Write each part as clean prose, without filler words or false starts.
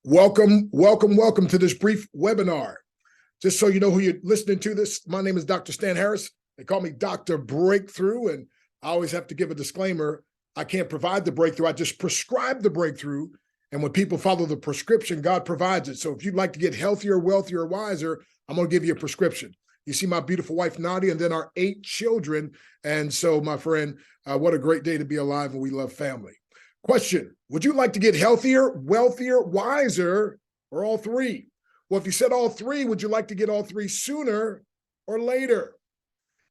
Welcome to this brief webinar. Just so you know who you're listening to this, my name is Dr. Stan Harris. They call me Dr. Breakthrough, and I always have to give a disclaimer. I can't provide the breakthrough. I just prescribe the breakthrough, and when people follow the prescription, God provides it. So if you'd like to get healthier, wealthier, wiser, I'm going to give you a prescription. You see my beautiful wife, Nadia, and then our 8 children. And so, my friend, what a great day to be alive, and we love family. Question, would you like to get healthier, wealthier, wiser, or all three? Well, if you said all three, would you like to get all three sooner or later?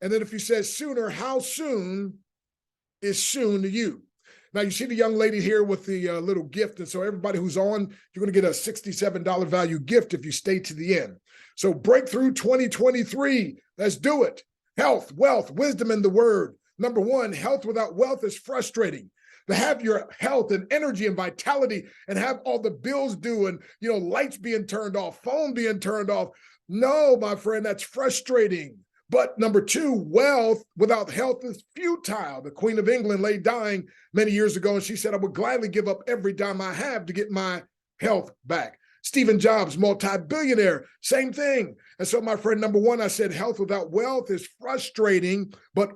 And then if you said sooner, how soon is soon to you? Now, you see the young lady here with the little gift. And so everybody who's on, you're going to get a $67 value gift if you stay to the end. So Breakthrough 2023, let's do it. Health, wealth, wisdom, and the word. Number 1, health without wealth is frustrating. To have your health and energy and vitality and have all the bills due and, lights being turned off, phone being turned off. No, my friend, that's frustrating. But number 2, wealth without health is futile. The Queen of England lay dying many years ago, and she said, I would gladly give up every dime I have to get my health back. Stephen Jobs, multi-billionaire, same thing. And so, my friend, number 1, I said health without wealth is frustrating, but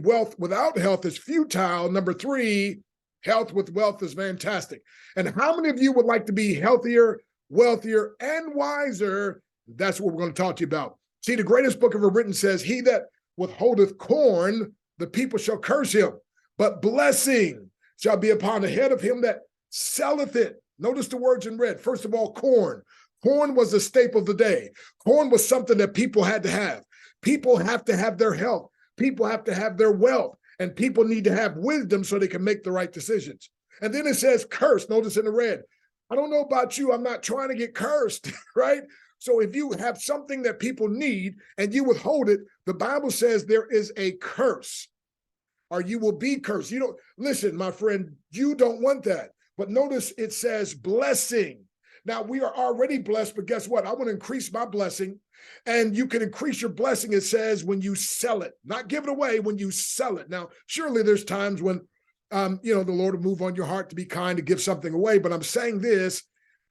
wealth without health is futile. Number 3, health with wealth is fantastic. And how many of you would like to be healthier, wealthier, and wiser? That's what we're going to talk to you about. See, the greatest book ever written says, he that withholdeth corn, the people shall curse him, but blessing shall be upon the head of him that selleth it. Notice the words in red. First of all, corn. Corn was the staple of the day. Corn was something that people had to have. People have to have their health. People have to have their wealth, and people need to have wisdom so they can make the right decisions. And then it says curse. Notice in the red. I don't know about you. I'm not trying to get cursed, right? So if you have something that people need and you withhold it, the Bible says there is a curse, or you will be cursed. Listen, my friend, you don't want that. But notice it says blessing. Now, we are already blessed, but guess what? I want to increase my blessing. And you can increase your blessing, it says, when you sell it. Not give it away, when you sell it. Now, surely there's times when, the Lord will move on your heart to be kind, to give something away. But I'm saying this,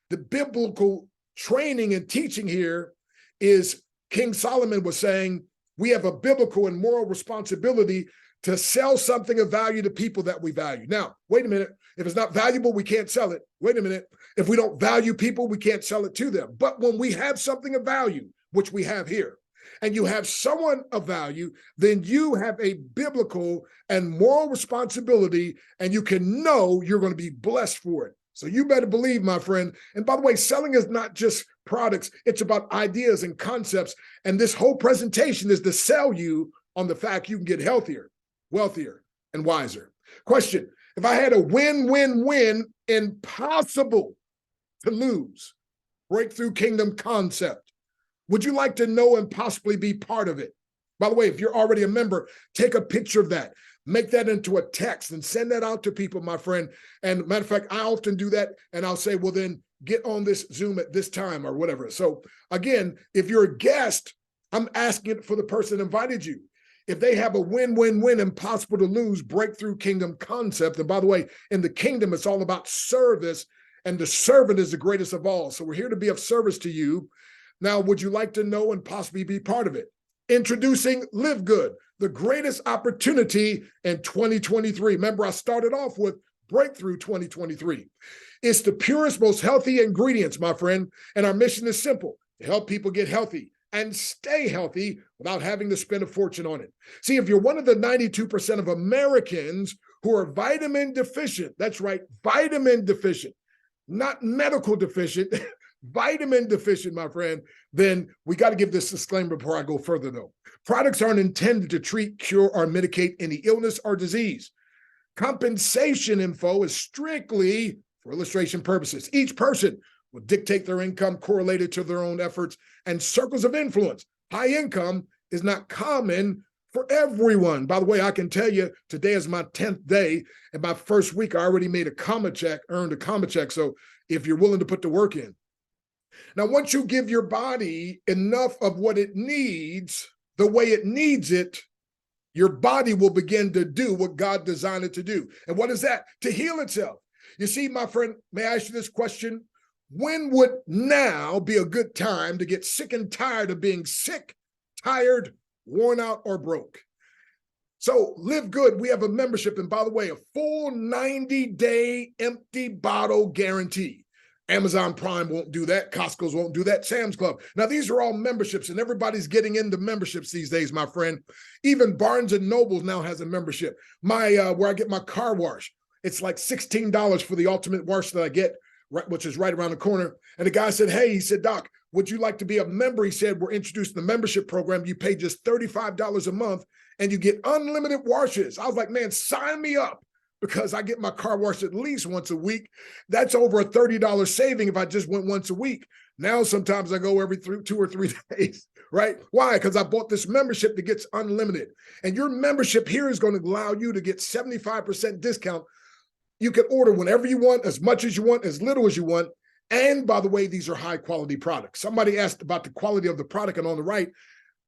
the biblical training and teaching here is King Solomon was saying, we have a biblical and moral responsibility to sell something of value to people that we value. Now, wait a minute. If it's not valuable, we can't sell it. Wait a minute. If we don't value people, we can't sell it to them. But when we have something of value, which we have here, and you have someone of value, then you have a biblical and moral responsibility, and you can know you're going to be blessed for it. So you better believe, my friend. And by the way, selling is not just products. It's about ideas and concepts. And this whole presentation is to sell you on the fact you can get healthier, wealthier, and wiser. Question, if I had a win-win-win, impossible to lose, breakthrough kingdom concept, would you like to know and possibly be part of it? By the way, if you're already a member, take a picture of that. Make that into a text and send that out to people, my friend. And matter of fact, I often do that, and I'll say, well, then get on this Zoom at this time or whatever. So again, if you're a guest, I'm asking for the person that invited you. If they have a win-win-win, impossible to lose, breakthrough kingdom concept. And by the way, in the kingdom, it's all about service, and the servant is the greatest of all. So we're here to be of service to you. Now, would you like to know and possibly be part of it? Introducing Live Good, the greatest opportunity in 2023. Remember, I started off with Breakthrough 2023. It's the purest, most healthy ingredients, my friend. And our mission is simple, to help people get healthy and stay healthy without having to spend a fortune on it. See, if you're one of the 92% of Americans who are vitamin deficient, that's right, vitamin deficient, not medical deficient, vitamin deficient, my friend, then we got to give this disclaimer before I go further, though. Products aren't intended to treat, cure, or mitigate any illness or disease. Compensation info is strictly for illustration purposes. Each person will dictate their income correlated to their own efforts and circles of influence. High income is not common for everyone. By the way, I can tell you today is my 10th day, and my first week I already made a comma check, earned a comma check. So if you're willing to put the work in. Now, once you give your body enough of what it needs, the way it needs it, your body will begin to do what God designed it to do. And what is that? To heal itself. You see, my friend, may I ask you this question? When would now be a good time to get sick and tired of being sick, tired, worn out, or broke? So Live Good, we have a membership, and by the way, a full 90-day empty bottle guarantee. Amazon Prime won't do that. Costco's won't do that. Sam's Club. Now, these are all memberships, and everybody's getting into memberships these days, my friend. Even Barnes & Noble now has a membership. Where I get my car wash, it's like $16 for the ultimate wash that I get, right, which is right around the corner. And the guy said, hey, he said, Doc, would you like to be a member? He said, we're introducing the membership program. You pay just $35 a month, and you get unlimited washes. I was like, man, sign me up, because I get my car washed at least once a week. That's over a $30 saving if I just went once a week. Now, sometimes I go every 2 or 3 days, right? Why? Because I bought this membership that gets unlimited. And your membership here is going to allow you to get 75% discount. You can order whenever you want, as much as you want, as little as you want. And by the way, these are high quality products. Somebody asked about the quality of the product, and on the right,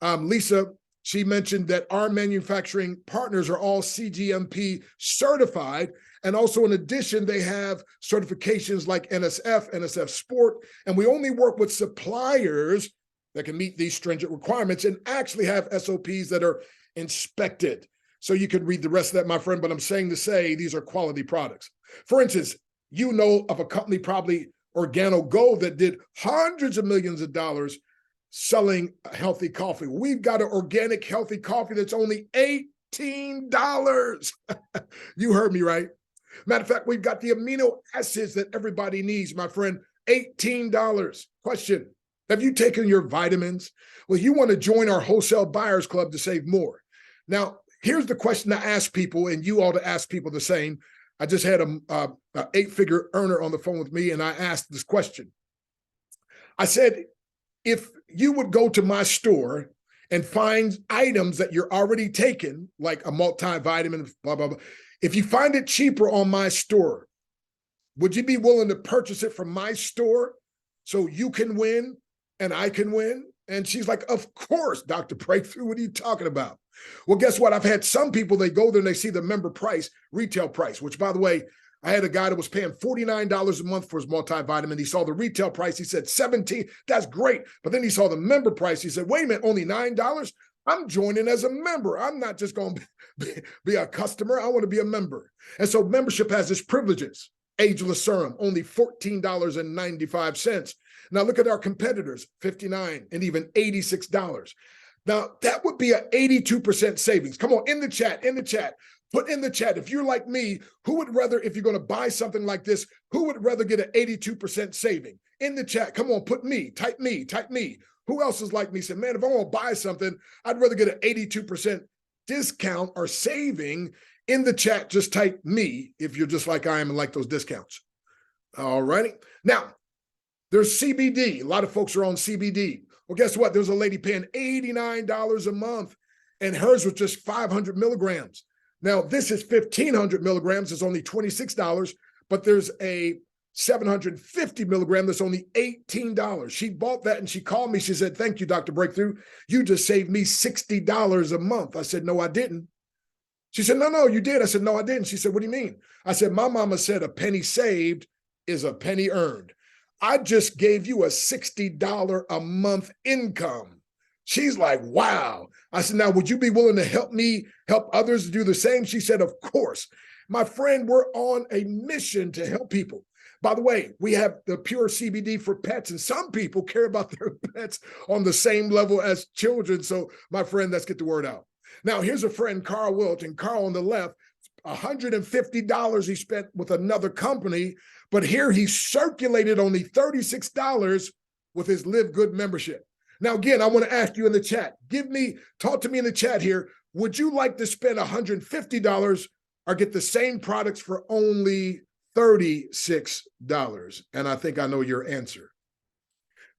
Lisa, she mentioned that our manufacturing partners are all CGMP certified. And also, in addition, they have certifications like NSF, NSF Sport. And we only work with suppliers that can meet these stringent requirements and actually have SOPs that are inspected. So you could read the rest of that, my friend, but I'm saying to say these are quality products. For instance, you know of a company, probably OrganoGo, that did hundreds of millions of dollars selling healthy coffee. We've got an organic healthy coffee that's only $18. You heard me right. Matter of fact, we've got the amino acids that everybody needs, my friend, $18. Question, have you taken your vitamins? Well, you want to join our wholesale buyers club to save more. Now, here's the question I ask people, and you ought to ask people the same. I just had a 8-figure earner on the phone with me, and I asked this question. I said, if you would go to my store and find items that you're already taking, like a multivitamin, blah, blah, blah, if you find it cheaper on my store, would you be willing to purchase it from my store so you can win and I can win? And she's like, of course, Dr. Breakthrough, what are you talking about? Well, guess what? I've had some people, they go there and they see the member price, retail price, which, by the way, I had a guy that was paying $49 a month for his multivitamin. He saw the retail price. He said, $17, that's great. But then he saw the member price. He said, wait a minute, only $9? I'm joining as a member. I'm not just going to be a customer. I want to be a member. And so membership has its privileges. Ageless Serum, only $14.95. Now look at our competitors, $59 and even $86. Now that would be an 82% savings. Come on, in the chat. Put in the chat, if you're like me, who would rather, if you're going to buy something like this, who would rather get an 82% saving? In the chat, come on, put me, type me. Who else is like me? Say, man, if I want to buy something, I'd rather get an 82% discount or saving. In the chat, just type me if you're just like I am and like those discounts. All righty. Now, there's CBD. A lot of folks are on CBD. Well, guess what? There's a lady paying $89 a month, and hers was just 500 milligrams. Now, this is 1,500 milligrams. It's only $26, but there's a 750 milligram that's only $18. She bought that and she called me. She said, thank you, Dr. Breakthrough. You just saved me $60 a month. I said, no, I didn't. She said, no, you did. I said, no, I didn't. She said, what do you mean? I said, my mama said a penny saved is a penny earned. I just gave you a $60 a month income. She's like, wow. I said, now, would you be willing to help me help others do the same? She said, of course. My friend, we're on a mission to help people. By the way, we have the pure CBD for pets, and some people care about their pets on the same level as children. So, my friend, let's get the word out. Now, here's a friend, Carl Wilt, and Carl on the left, $150 he spent with another company, but here he circulated only $36 with his Live Good membership. Now, again, I want to ask you in the chat, talk to me in the chat here. Would you like to spend $150 or get the same products for only $36? And I think I know your answer.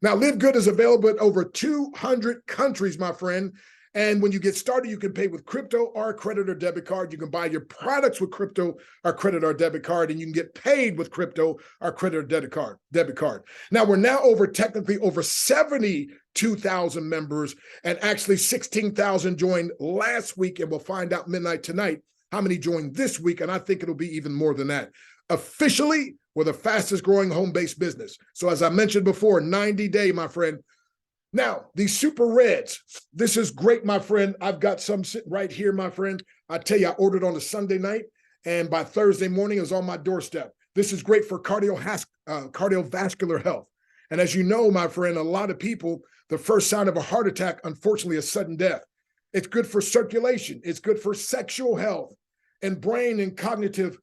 Now, Live Good is available in over 200 countries, my friend. And when you get started, you can pay with crypto or credit or debit card. You can buy your products with crypto or credit or debit card, and you can get paid with crypto or credit or debit card. Now, we're now technically over 72,000 members, and actually 16,000 joined last week, and we'll find out midnight tonight how many joined this week, and I think it'll be even more than that. Officially, we're the fastest growing home-based business. So as I mentioned before, 90-day, my friend. Now, these super reds, this is great, my friend. I've got some sitting right here, my friend. I tell you, I ordered on a Sunday night, and by Thursday morning, it was on my doorstep. This is great for cardiovascular health. And as you know, my friend, a lot of people, the first sign of a heart attack, unfortunately, is sudden death. It's good for circulation. It's good for sexual health and brain and cognitive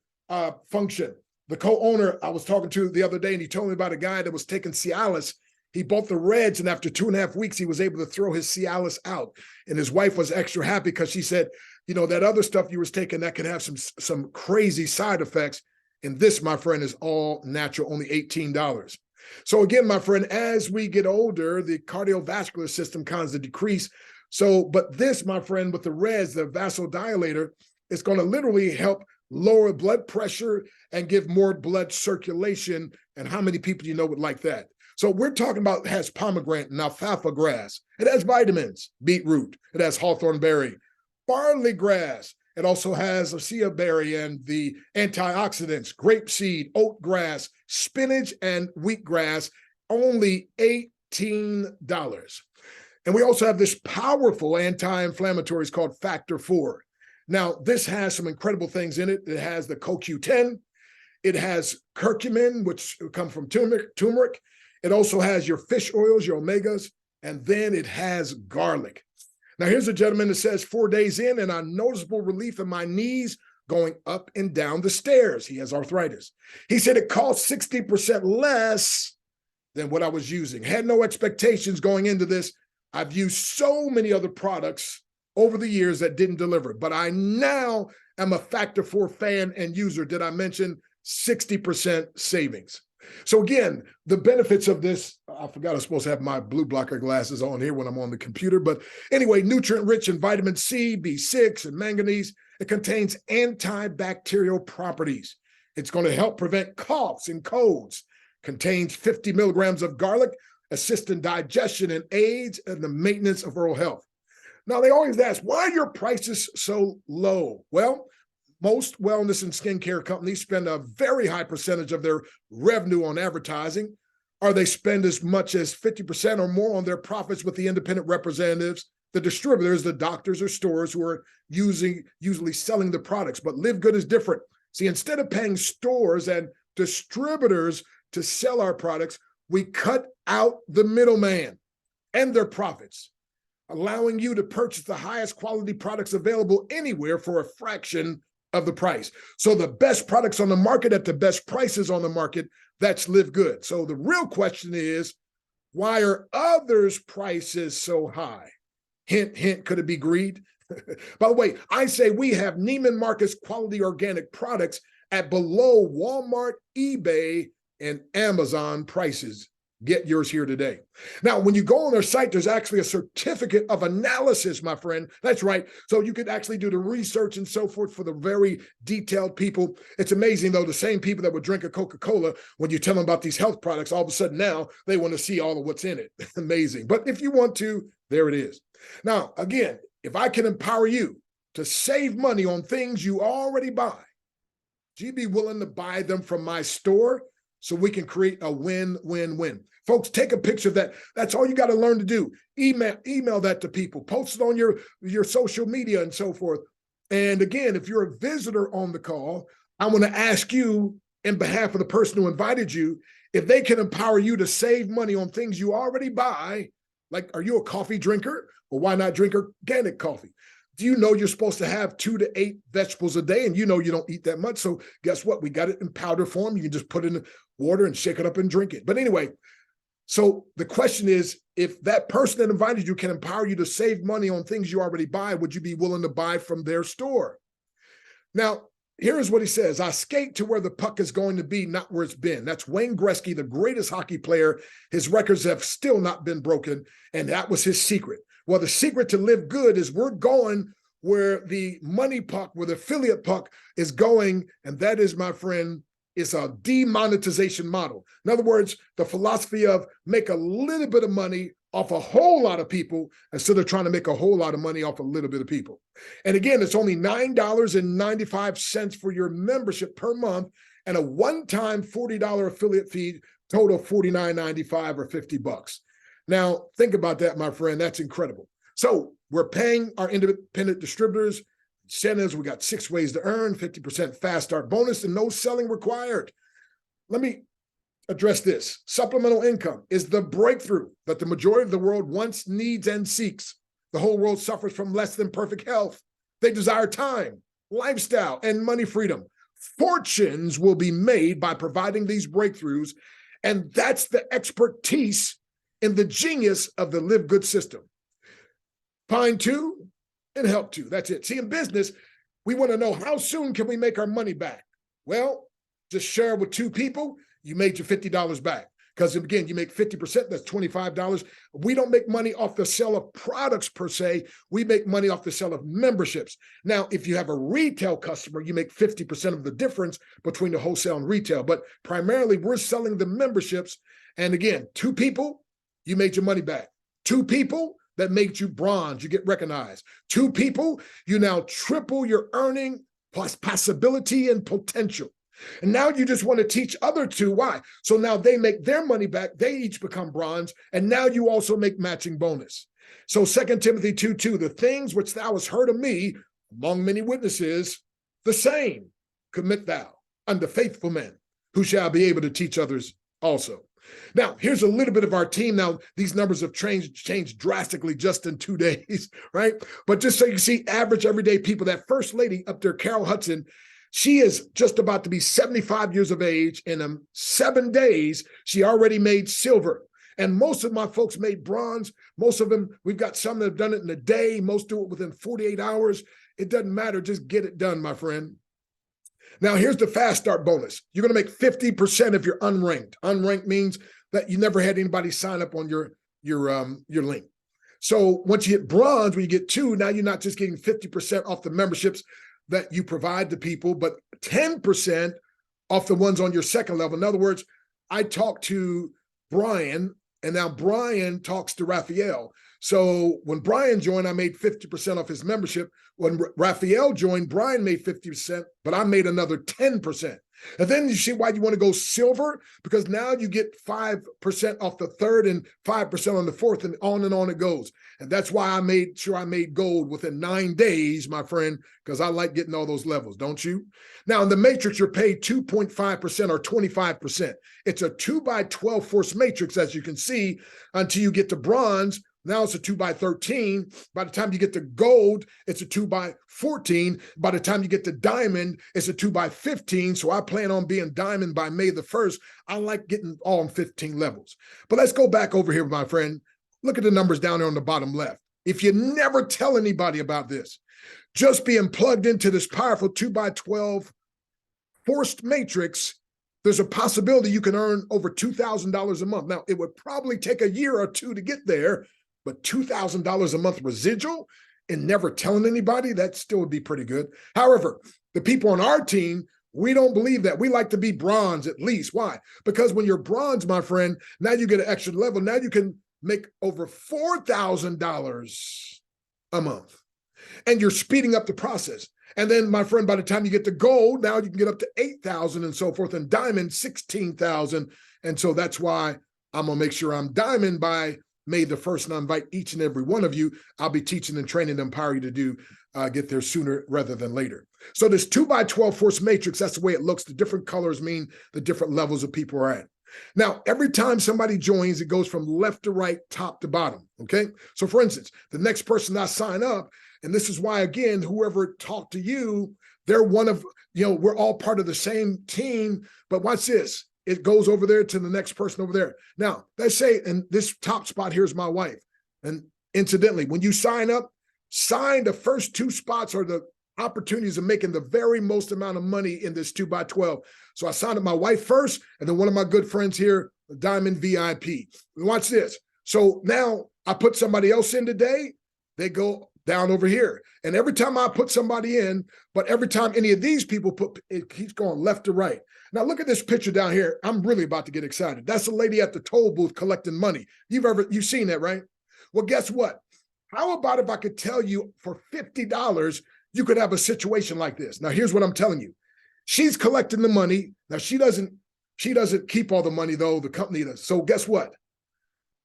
function. The co-owner I was talking to the other day, and he told me about a guy that was taking Cialis. He bought the reds, and after 2.5 weeks, he was able to throw his Cialis out. And his wife was extra happy because she said, you know, that other stuff you was taking, that can have some crazy side effects. And this, my friend, is all natural, only $18. So again, my friend, as we get older, the cardiovascular system kinds of decrease. So, but this, my friend, with the reds, the vasodilator, is going to literally help lower blood pressure and give more blood circulation. And how many people you know would like that? So we're talking about, it has pomegranate and alfalfa grass. It has vitamins, beetroot. It has hawthorn berry, barley grass. It also has acacia berry and the antioxidants, grapeseed, oat grass, spinach, and wheatgrass, only $18. And we also have this powerful anti-inflammatories called Factor 4. Now, this has some incredible things in it. It has the CoQ10. It has curcumin, which come from turmeric. It also has your fish oils, your omegas, and then it has garlic. Now, here's a gentleman that says 4 days in and a noticeable relief in my knees going up and down the stairs. He has arthritis. He said it cost 60% less than what I was using. Had no expectations going into this. I've used so many other products over the years that didn't deliver, but I now am a Factor 4 fan and user. Did I mention 60% savings? So again, the benefits of this, I forgot I'm supposed to have my blue blocker glasses on here when I'm on the computer, but anyway, nutrient-rich in vitamin C, B6, and manganese. It contains antibacterial properties. It's going to help prevent coughs and colds. Contains 50 milligrams of garlic, assisting digestion and aids in the maintenance of oral health. Now, they always ask, why are your prices so low? Well, most wellness and skincare companies spend a very high percentage of their revenue on advertising, or they spend as much as 50% or more on their profits with the independent representatives, the distributors, the doctors or stores who are usually selling the products. But Live Good is different. See, instead of paying stores and distributors to sell our products, we cut out the middleman and their profits, allowing you to purchase the highest quality products available anywhere for a fraction of the price. So the best products on the market at the best prices on the market, that's Live Good. So the real question is, why are others' prices so high? Hint, hint, could it be greed? By the way, I say we have Neiman Marcus quality organic products at below Walmart, eBay, and Amazon prices. Get yours here today. Now, when you go on their site, there's actually a certificate of analysis, my friend. That's right. So you could actually do the research and so forth for the very detailed people. It's amazing, though, the same people that would drink a Coca-Cola, when you tell them about these health products, all of a sudden now they want to see all of what's in it. Amazing. But if you want to, there it is. Now, again, if I can empower you to save money on things you already buy, do you be willing to buy them from my store so we can create a win-win-win? Folks, take a picture of that. That's all you got to learn to do. Email that to people. Post it on your social media and so forth. And again, if you're a visitor on the call, I want to ask you, in behalf of the person who invited you, if they can empower you to save money on things you already buy. Like, are you a coffee drinker? Well, why not drink organic coffee? Do you know you're supposed to have 2 to 8 vegetables a day, and you know you don't eat that much? So guess what? We got it in powder form. You can just put it in the water and shake it up and drink it. But anyway, so the question is, if that person that invited you can empower you to save money on things you already buy, would you be willing to buy from their store? Now, here's what he says. I skate to where the puck is going to be, not where it's been. That's Wayne Gretzky, the greatest hockey player. His records have still not been broken, and that was his secret. Well, the secret to Live Good is we're going where the money puck, where the affiliate puck is going, and that is, my friend, is a demonetization model. In other words, the philosophy of make a little bit of money off a whole lot of people instead of trying to make a whole lot of money off a little bit of people. And again, it's only $9.95 for your membership per month, and a one-time $40 affiliate fee, total $49.95 or $50. Now, think about that, my friend. That's incredible. So we're paying our independent distributors incentives. We got 6 ways to earn, 50% fast start bonus, and no selling required. Let me address this. Supplemental income is the breakthrough that the majority of the world wants, needs, and seeks. The whole world suffers from less than perfect health. They desire time, lifestyle, and money freedom. Fortunes will be made by providing these breakthroughs, and that's the expertise in the genius of the Live Good system. Find 2 and help 2. That's it. See, in business, we want to know, how soon can we make our money back? Well, just share with 2 people, you made your $50 back. Because again, you make 50%, that's $25. We don't make money off the sale of products per se. We make money off the sale of memberships. Now, if you have a retail customer, you make 50% of the difference between the wholesale and retail. But primarily, we're selling the memberships. And again, 2 people, you made your money back. 2 people, that made you bronze, you get recognized. 2 people, you now triple your earning plus possibility and potential. And now you just want to teach other 2. Why? So now they make their money back. They each become bronze. And now you also make matching bonus. So 2 Timothy 2:2, the things which thou hast heard of me among many witnesses, the same commit thou unto faithful men who shall be able to teach others also. Now, here's a little bit of our team. Now, these numbers have changed drastically just in 2 days, right? But just so you see, average everyday people, that first lady up there, Carol Hudson, she is just about to be 75 years of age. In 7 days, she already made silver. And most of my folks made bronze. Most of them, we've got some that have done it in a day. Most do it within 48 hours. It doesn't matter. Just get it done, my friend. Now, here's the fast start bonus. You're going to make 50% if you're unranked. Unranked means that you never had anybody sign up on your link. So once you hit bronze, when you get 2, now you're not just getting 50% off the memberships that you provide to people, but 10% off the ones on your second level. In other words, I talked to Brian, and now Brian talks to Raphael. So when Brian joined, I made 50% off his membership. When Raphael joined, Brian made 50%, but I made another 10%. And then you see why you want to go silver, because now you get 5% off the third and 5% on the fourth, and on it goes. And that's why I made sure I made gold within 9 days, my friend, because I like getting all those levels, don't you? Now, in the matrix, you're paid 2.5% or 25%. It's a 2x12 force matrix, as you can see, until you get to bronze. Now it's a 2x13. By the time you get to gold, it's a 2x14. By the time you get to diamond, it's a 2x15. So I plan on being diamond by May the 1st. I like getting all 15 levels. But let's go back over here, my friend. Look at the numbers down there on the bottom left. If you never tell anybody about this, just being plugged into this powerful 2x12 forced matrix, there's a possibility you can earn over $2,000 a month. Now, it would probably take a year or 2 to get there, but $2,000 a month residual and never telling anybody, that still would be pretty good. However, the people on our team, we don't believe that. We like to be bronze at least. Why? Because when you're bronze, my friend, now you get an extra level. Now you can make over $4,000 a month. And you're speeding up the process. And then, my friend, by the time you get to gold, now you can get up to 8,000 and so forth, and diamond 16,000. And so that's why I'm going to make sure I'm diamond by May the 1st, and I invite each and every one of you. I'll be teaching and training to empower you to do get there sooner rather than later. So this 2x12 force matrix, that's the way it looks. The different colors mean the different levels of people are at. Now, every time somebody joins, it goes from left to right, top to bottom, okay? So for instance, the next person I sign up, and this is why, again, whoever talked to you, they're one of, we're all part of the same team, but watch this. It goes over there to the next person over there. Now, let's say, and this top spot here is my wife. And incidentally, when you sign up, sign the first 2 spots are the opportunities of making the very most amount of money in this 2x12. So I signed up my wife first, and then one of my good friends here, Diamond VIP. And watch this. So now I put somebody else in today, they go down over here. And every time I put somebody in, but every time any of these people it keeps going left to right. Now look at this picture down here. I'm really about to get excited. That's the lady at the toll booth collecting money. You've seen that, right? Well, guess what? How about if I could tell you for $50, you could have a situation like this? Now, here's what I'm telling you. She's collecting the money. Now she doesn't keep all the money though, the company does. So guess what?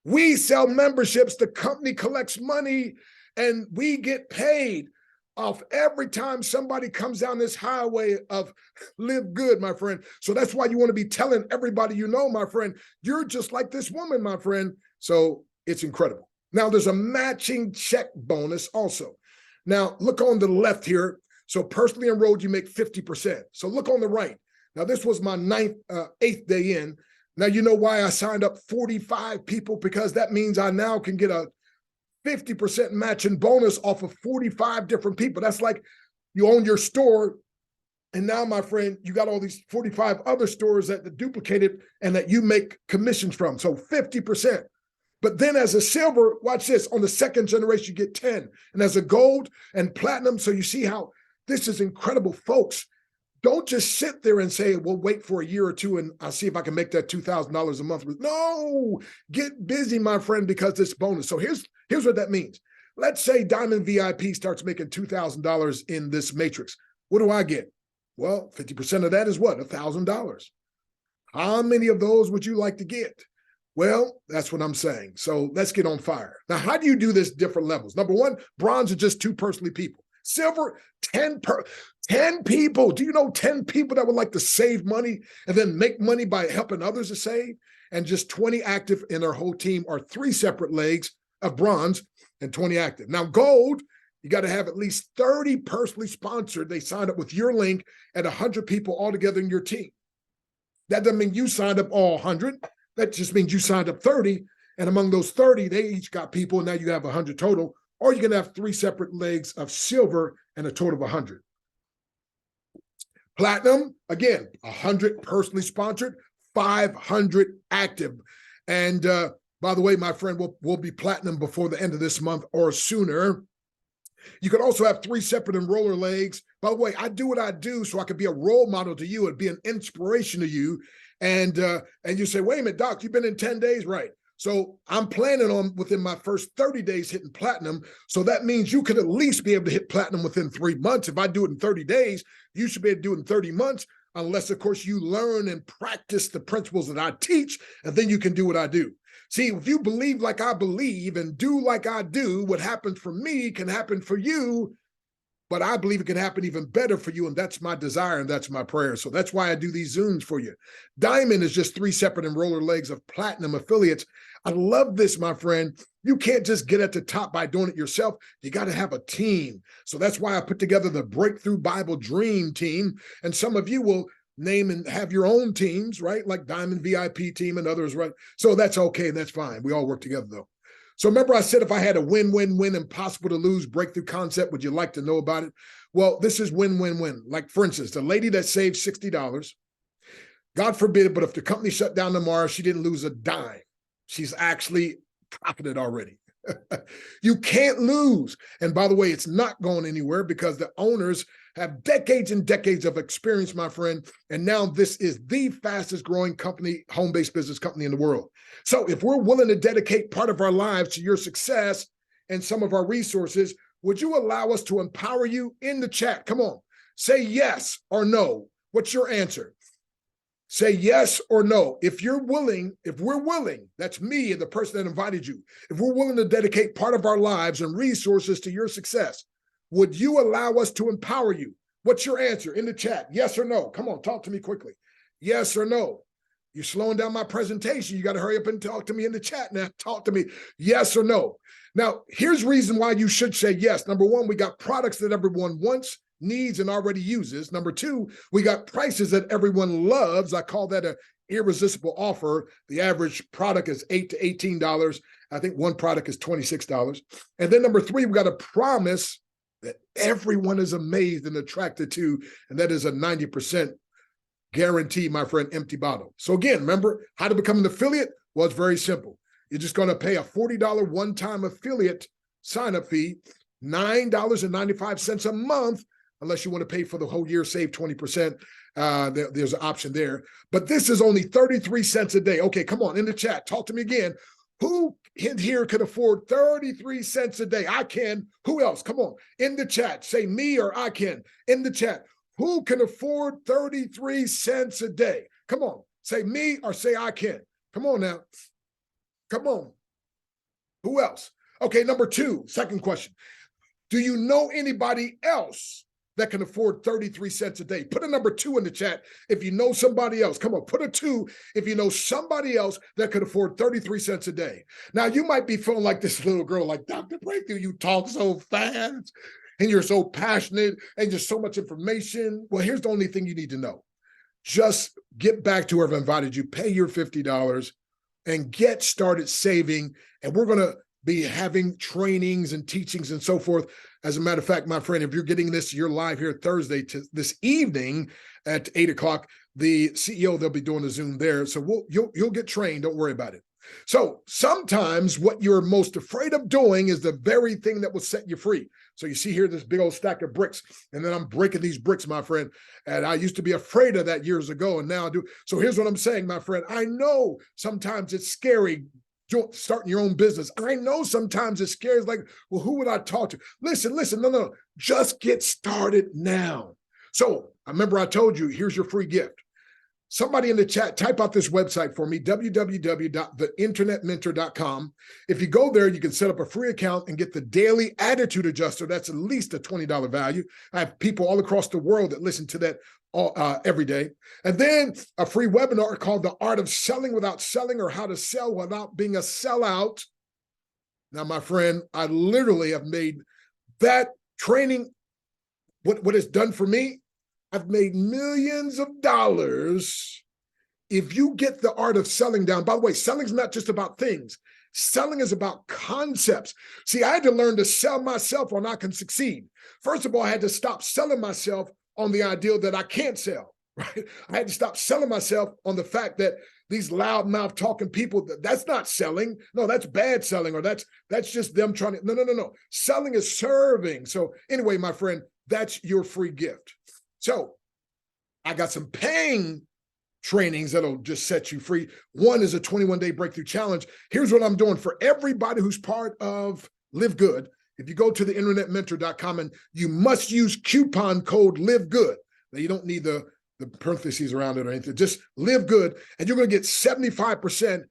We sell memberships, the company collects money, and we get paid off every time somebody comes down this highway of live good, my friend. So that's why you want to be telling everybody you know, my friend, you're just like this woman, my friend. So it's incredible. Now there's a matching check bonus also. Now look on the left here. So personally enrolled, you make 50%. So look on the right. Now this was my eighth day in. Now you know why I signed up 45 people, because that means I now can get a 50% matching bonus off of 45 different people. That's like you own your store, and now, my friend, you got all these 45 other stores that duplicate it and that you make commissions from. So 50%. But then as a silver, watch this, on the second generation, you get 10. And as a gold and platinum, so you see how this is incredible, folks. Don't just sit there and say, well, wait for a year or two and I'll see if I can make that $2,000 a month. No, get busy, my friend, because this bonus. So here's what that means. Let's say Diamond VIP starts making $2,000 in this matrix. What do I get? Well, 50% of that is what? $1,000. How many of those would you like to get? Well, that's what I'm saying. So let's get on fire. Now, how do you do this different levels? Number one, bronze are just 2 personally people. Silver, 10 people. Do you know 10 people that would like to save money and then make money by helping others to save? And just 20 active in our whole team are 3 separate legs of bronze and 20 active. Now, gold, you got to have at least 30 personally sponsored. They signed up with your link and 100 people all together in your team. That doesn't mean you signed up all 100. That just means you signed up 30. And among those 30, they each got people. And now you have 100 total. Or you're going to have 3 separate legs of silver and a total of 100. Platinum, again, 100 personally sponsored, 500 active. And by the way, my friend, we'll be platinum before the end of this month or sooner. You could also have 3 separate enroller legs. By the way, I do what I do so I could be a role model to you and be an inspiration to you. And you say, wait a minute, Doc, you've been in 10 days, right? So I'm planning on within my first 30 days hitting platinum. So that means you could at least be able to hit platinum within 3 months. If I do it in 30 days, you should be able to do it in 30 months, unless, of course, you learn and practice the principles that I teach, and then you can do what I do. See, if you believe like I believe and do like I do, what happens for me can happen for you. But I believe it can happen even better for you, and that's my desire, and that's my prayer. So that's why I do these Zooms for you. Diamond is just 3 separate enroller legs of platinum affiliates. I love this, my friend. You can't just get at the top by doing it yourself. You got to have a team. So that's why I put together the Breakthrough Bible Dream Team, and some of you will name and have your own teams, right? Like Diamond VIP team and others, right? So that's okay, that's fine. We all work together, though. So remember I said if I had a win-win-win, impossible to lose breakthrough concept, would you like to know about it? Well, this is win-win-win. Like, for instance, the lady that saved $60, God forbid, but if the company shut down tomorrow, she didn't lose a dime. She's actually profited already. You can't lose. And by the way, it's not going anywhere because the owners have decades and decades of experience, my friend. And now this is the fastest growing company, home-based business company in the world. So if we're willing to dedicate part of our lives to your success and some of our resources, would you allow us to empower you? In the chat? Come on, say yes or no. What's your answer? Say yes or no. If you're willing, if we're willing, that's me and the person that invited you. If we're willing to dedicate part of our lives and resources to your success, would you allow us to empower you? What's your answer in the chat? Yes or no? Come on, talk to me quickly. Yes or no? You're slowing down my presentation. You got to hurry up and talk to me in the chat now. Talk to me. Yes or no? Now, here's reason why you should say yes. Number one, we got products that everyone wants, needs, and already uses. Number two, we got prices that everyone loves. I call that an irresistible offer. The average product is $8 to $18. I think one product is $26. And then number three, we got a promise that everyone is amazed and attracted to, and that is a 90% guarantee, my friend, empty bottle. So again, remember how to become an affiliate? Well, it's very simple. You're just going to pay a $40 one-time affiliate sign-up fee, $9.95 a month, unless you want to pay for the whole year, save 20%. There's an option there. But this is only 33 cents a day. Okay, come on, in the chat, talk to me again. Who in here could afford 33 cents a day? I can. Who else? Come on, in the chat, say me or I can. In the chat, Who can afford 33 cents a day? Come on, say me or say I can. Come on now. Come on. Who else? Okay, number two, second question. Do you know anybody else that can afford 33 cents a day? Put a number 2 in the chat if you know somebody else. Come on, put a 2 if you know somebody else that could afford 33 cents a day. Now, you might be feeling like this little girl, like, Dr. Breakthrough, you talk so fast and you're so passionate and just so much information. Well, here's the only thing you need to know. Just get back to whoever invited you, pay your $50 and get started saving. And we're going to be having trainings and teachings and so forth. As a matter of fact, my friend, if you're getting this, you're live here Thursday to this evening at 8 o'clock. The CEO, they'll be doing a Zoom there. So you'll get trained. Don't worry about it. So sometimes what you're most afraid of doing is the very thing that will set you free. So you see here this big old stack of bricks, and then I'm breaking these bricks, my friend. And I used to be afraid of that years ago, and now I do. So here's what I'm saying, my friend. I know sometimes it's scary starting your own business. I know sometimes it's scary. It's like, well, who would I talk to? Listen, no. Just get started now. So I remember I told you, here's your free gift. Somebody in the chat, type out this website for me, www.theinternetmentor.com. If you go there, you can set up a free account and get the daily attitude adjuster. That's at least a $20 value. I have people all across the world that listen to that every day. And then a free webinar called The Art of Selling Without Selling, or How to Sell Without Being a Sellout. Now, my friend, I literally have made that training, what it's done for me. I've made millions of dollars if you get the art of selling down. By the way, selling is not just about things. Selling is about concepts. See, I had to learn to sell myself or I can succeed. First of all, I had to stop selling myself on the ideal that I can't sell, right? I had to stop selling myself on the fact that these loudmouth talking people, that's not selling. No, that's bad selling, or that's just them trying to, no. Selling is serving. So anyway, my friend, that's your free gift. So I got some paying trainings that'll just set you free. One is a 21-day breakthrough challenge. Here's what I'm doing for everybody who's part of Live Good. If you go to theinternetmentor.com, and you must use coupon code Live Good. Now, you don't need the parentheses around it or anything. Just Live Good, and you're going to get 75%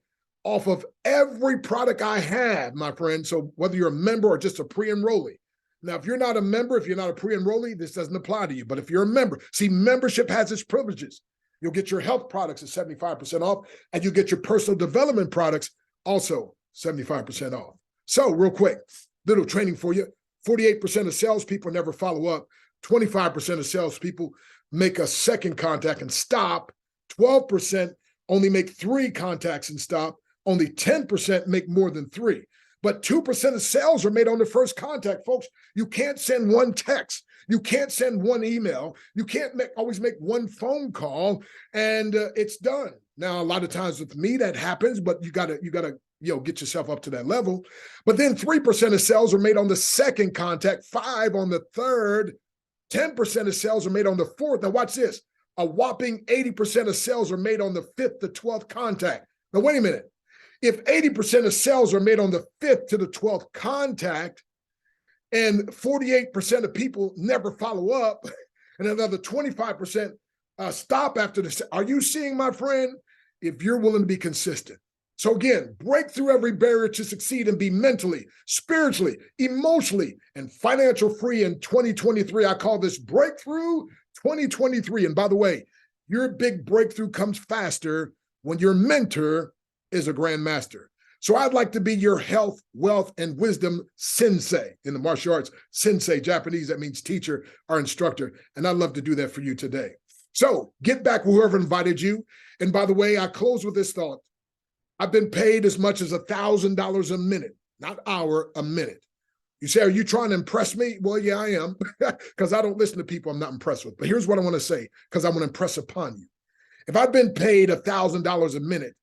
off of every product I have, my friend. So whether you're a member or just a pre-enrollee. Now, if you're not a member, if you're not a pre-enrollee, this doesn't apply to you. But if you're a member, see, membership has its privileges. You'll get your health products at 75% off, and you get your personal development products also 75% off. So real quick, little training for you. 48% of salespeople never follow up. 25% of salespeople make a second contact and stop. 12% only make 3 contacts and stop. Only 10% make more than 3. But 2% of sales are made on the first contact, folks. You can't send one text. You can't send one email. You can't always make one phone call, and it's done. Now, a lot of times with me that happens, but you gotta get yourself up to that level. But then 3% of sales are made on the second contact, 5 on the third, 10% of sales are made on the fourth. Now watch this. A whopping 80% of sales are made on the 5th to 12th contact. Now wait a minute. If 80% of sales are made on the 5th to the 12th contact, and 48% of people never follow up, and another 25% stop after this, are you seeing, my friend? If you're willing to be consistent. So again, break through every barrier to succeed and be mentally, spiritually, emotionally, and financial free in 2023. I call this Breakthrough 2023. And by the way, your big breakthrough comes faster when your mentor is a grandmaster. So I'd like to be your health, wealth, and wisdom sensei. In the martial arts, sensei, Japanese, that means teacher or instructor. And I'd love to do that for you today. So get back with whoever invited you. And by the way, I close with this thought. I've been paid as much as $1,000 a minute, not hour, a minute. You say, are you trying to impress me? Well, yeah, I am, because I don't listen to people I'm not impressed with. But here's what I want to say, because I want to impress upon you. If I've been paid $1,000 a minute,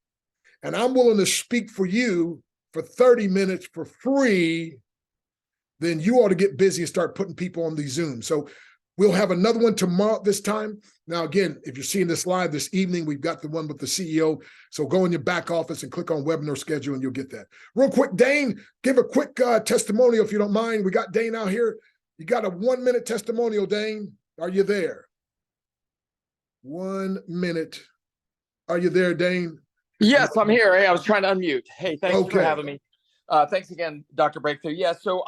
and I'm willing to speak for you for 30 minutes for free, then you ought to get busy and start putting people on these Zooms. So we'll have another one tomorrow this time. Now, again, if you're seeing this live this evening, we've got the one with the CEO. So go in your back office and click on webinar schedule and you'll get that. Real quick, Dane, give a quick testimonial if you don't mind. We got Dane out here. You got a 1-minute testimonial, Dane. Are you there? 1 minute. Are you there, Dane? Yes, I'm here. Hey, I was trying to unmute. Hey, thanks for Okay. having me. Thanks again, Dr. Breakthrough. Yeah, so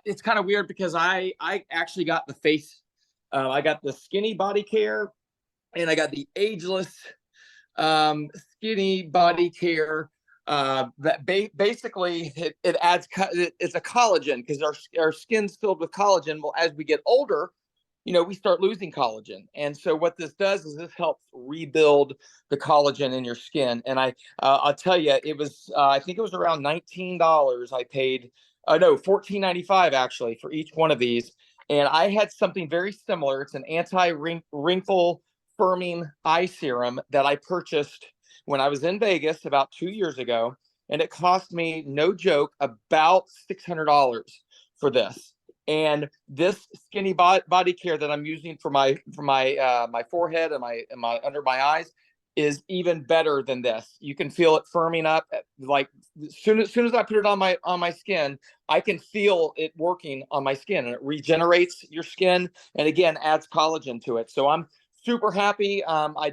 it's kind of weird because I actually got the face. I got the skinny body care, and I got the ageless skinny body care. That basically it adds it's a collagen because our skin's filled with collagen. Well, as we get older, we start losing collagen. And so what this does is this helps rebuild the collagen in your skin. And I'll tell you, it was, I think it was around $19 I paid, no, $14.95 actually for each one of these. And I had something very similar. It's an anti-wrinkle firming eye serum that I purchased when I was in Vegas about 2 years ago. And it cost me, no joke, about $600 for this. And this skinny body care that I'm using for my forehead and my under my eyes is even better than this. You can feel it firming up. Like as soon as I put it on my skin, I can feel it working on my skin, and it regenerates your skin, and again adds collagen to it. So I'm super happy. I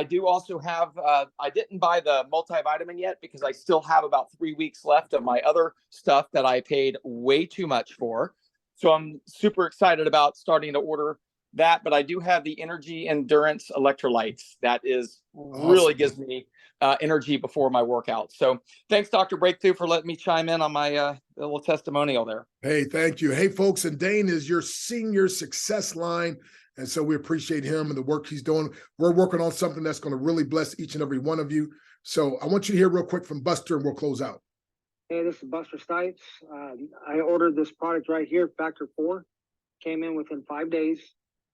do also have. I didn't buy the multivitamin yet because I still have about 3 weeks left of my other stuff that I paid way too much for. So I'm super excited about starting to order that. But I do have the Energy Endurance Electrolytes. That is really gives me energy before my workout. So thanks, Dr. Breakthrough, for letting me chime in on my little testimonial there. Hey, thank you. Hey, folks, and Dane is your senior success line. And so we appreciate him and the work he's doing. We're working on something that's going to really bless each and every one of you. So I want you to hear real quick from Buster, and we'll close out. Hey, this is Buster Stites. I ordered this product right here, Factor 4. Came in within 5 days.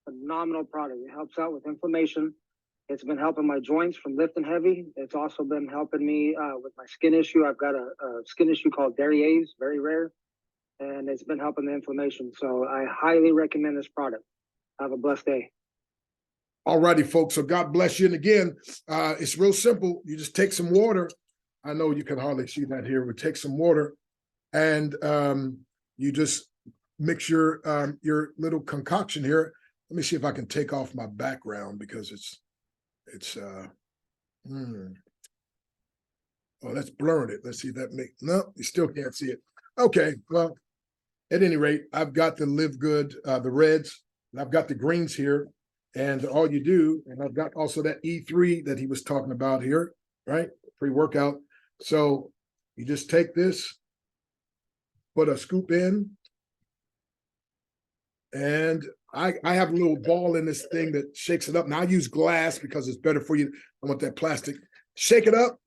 Phenomenal product. It helps out with inflammation. It's been helping my joints from lifting heavy. It's also been helping me with my skin issue. I've got a skin issue called Dariaze, very rare, and it's been helping the inflammation. So I highly recommend this product. Have a blessed day. All righty, folks. So God bless you. And again, it's real simple. You just take some water. I know you can hardly see that here. But take some water, and you just mix your little concoction here. Let me see if I can take off my background because oh, that's blurring it. Let's see if that no, you still can't see it. Okay, well, at any rate, I've got the Live Good, the reds, and I've got the greens here, and all you do, and I've got also that E3 that he was talking about here, right? Pre-workout. So you just take this, put a scoop in, and I have a little ball in this thing that shakes it up. Now I use glass because it's better for you. I want that plastic. Shake it up,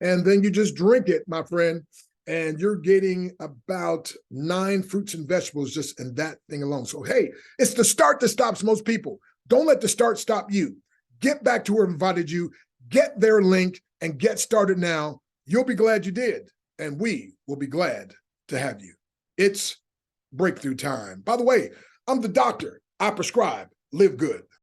and then you just drink it, my friend, and you're getting about 9 fruits and vegetables just in that thing alone. So, hey, it's the start that stops most people. Don't let the start stop you. Get back to where I invited you. Get their link and get started now. You'll be glad you did, and we will be glad to have you. It's breakthrough time. By the way, I'm the doctor. I prescribe Live Good.